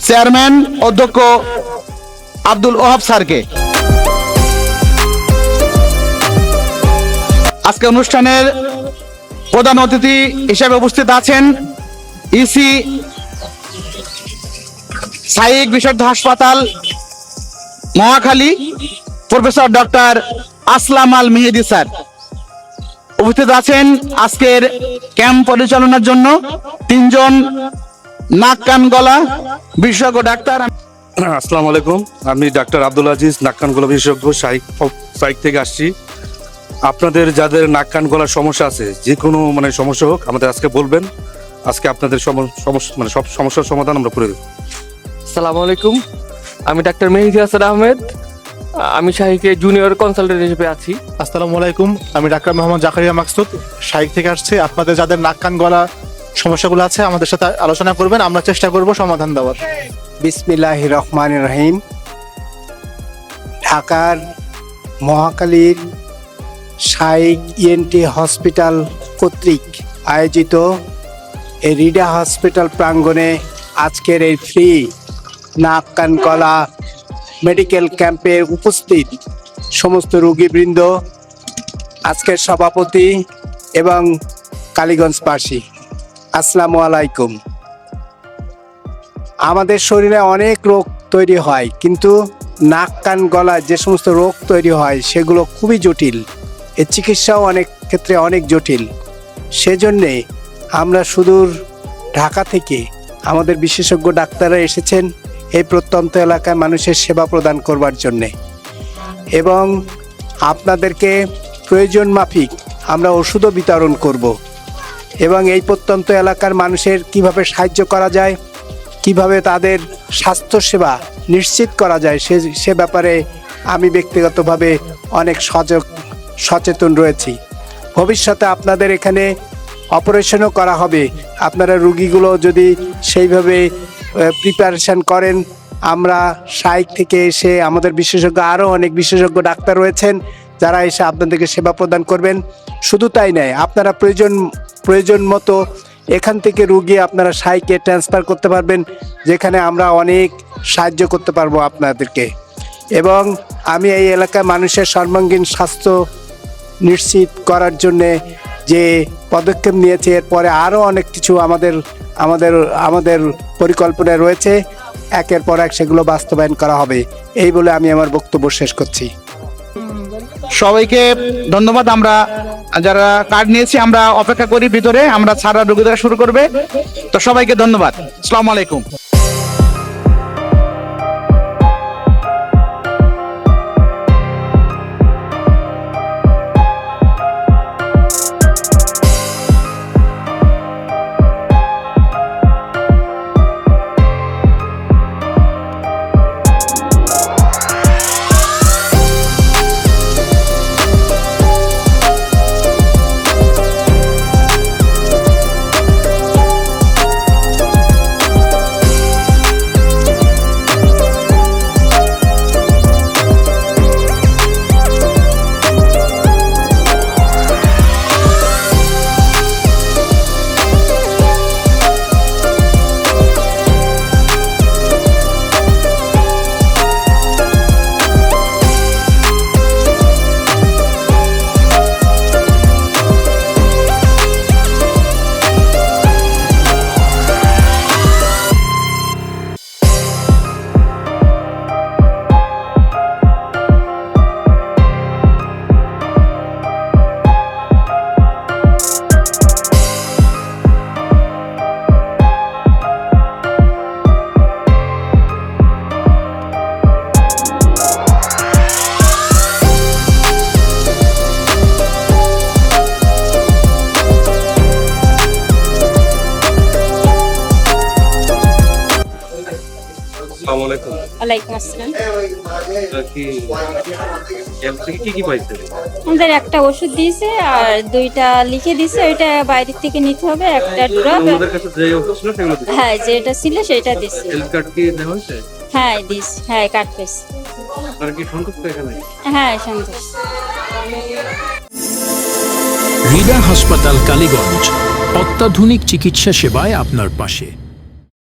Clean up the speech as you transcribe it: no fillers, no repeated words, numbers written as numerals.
Chairman অধ্যক্ষ আব্দুল ওহাব স্যারকে। আজকে অনুষ্ঠানের প্রধান অতিথি হিসেবে উপস্থিত আছেন ইসি সাইক বিশুদ্ধ হাসপাতাল মহাখালী প্রফেসর ডক্টর আসলাম আল মেহেদি স্যার। উপস্থিত আছেন আজকের ক্যাম্প পরিচালনার জন্য তিনজন নাক কান গলা বিশেষজ্ঞ ডাক্তার। আসসালামু আলাইকুম, আমি ডাক্তার আব্দুল আজিজ, নাক কান গলা বিশেষজ্ঞ সাইক থেকে আসছি। আপনাদের যাদের নাক কান গলার সমস্যা আছে, যে কোনো সমস্যা হোক আমাদের আজকে বলবেন। আজকে আপনাদের সব সমস্যার সমাধান আমরা করে দেব। আসসালামু আলাইকুম, আমি ডাক্তার মেহেদি হাসান আহমেদ, আমি শাহীকে জুনিয়র কনসালটেন্ট হিসেবে আছি। আসসালামু আলাইকুম, আমি ডাক্তার মোহাম্মদ জাকারিয়া মাকসুদ, শাহীক থেকে আসছি। আপনাদের যাদের নাক কান গলা সমস্যাগুলো আছে আমাদের সাথে আলোচনা করবেন, আমরা চেষ্টা করব সমাধান দেওয়ার। বিসমিল্লাহির রহমানির রহিম। ঢাকার মহাখালীর শাহীক ইএনটি হসপিটাল কর্তৃক আয়োজিত এই রিডা হসপিটাল প্রাঙ্গণে আজকের এই ফ্রি নাক কান গলা মেডিকেল ক্যাম্পে উপস্থিত সমস্ত রোগীবৃন্দ, আজকের সভাপতি এবং কালীগঞ্জবাসী, আসসালামু আলাইকুম। আমাদের শরীরে অনেক রোগ তৈরি হয়, কিন্তু নাক কান গলায় যে সমস্ত রোগ তৈরি হয় সেগুলো খুবই জটিল, এর চিকিৎসাও অনেক ক্ষেত্রে অনেক জটিল। সেজন্যে আমরা সুদূর ঢাকা থেকে আমাদের বিশেষজ্ঞ ডাক্তাররা এসেছেন এই প্রত্যন্ত এলাকায় মানুষের সেবা প্রদান করবার জন্যে, এবং আপনাদেরকে প্রয়োজন মাফিক আমরা ওষুধও বিতরণ করব, এবং এই প্রত্যন্ত এলাকার মানুষের কিভাবে সাহায্য করা যায়, কিভাবে তাদের স্বাস্থ্যসেবা নিশ্চিত করা যায় সে ব্যাপারে আমি ব্যক্তিগতভাবে অনেক সচেতন রয়েছি। ভবিষ্যতে আপনাদের এখানে অপারেশনও করা হবে, আপনারা রুগীগুলো যদি সেইভাবে প্রিপারেশন করেন, আমরা শাহীক থেকে এসে আমাদের বিশেষজ্ঞ আরও অনেক বিশেষজ্ঞ ডাক্তার রয়েছেন যারা এসে আপনাদেরকে সেবা প্রদান করবেন। শুধু তাই নয়, আপনারা প্রয়োজন মতো এখান থেকে রুগী আপনারা শাহীকে ট্রান্সফার করতে পারবেন, যেখানে আমরা অনেক সাহায্য করতে পারবো আপনাদেরকে। এবং আমি এই এলাকার মানুষের সর্বাঙ্গীন স্বাস্থ্য নিশ্চিত করার জন্যে যে পদক্ষেপ নিয়েছে, এরপরে আরও অনেক কিছু আমাদের পরিকল্পনায় রয়েছে, একের পর এক সেগুলো বাস্তবায়ন করা হবে। এই বলে আমি আমার বক্তব্য শেষ করছি। সবাইকে ধন্যবাদ। আমরা যারা কার্ড নিয়েছি আমরা অপেক্ষা করি ভিতরে, আমরা ছাড়া রোগীরা শুরু করবে। তো সবাইকে ধন্যবাদ। আসসালামু আলাইকুম। ওয়ালাইকুম আসসালাম। আমাদের একটা ওষুধ দিয়েছে আর দুইটা লিখে দিয়েছে, ওইটা বাইরে থেকে নিতে হবে, একটা ড্রপ। হ্যাঁ, যেটা ছিল সেটা দিয়েছে। হ্যাঁ দিস, হ্যাঁ কার্ড পেয়েছি। হ্যাঁ সন্তোষ। রিডা হাসপাতাল কালীগঞ্জ, অত্যাধুনিক চিকিৎসা সেবায় আপনার পাশে।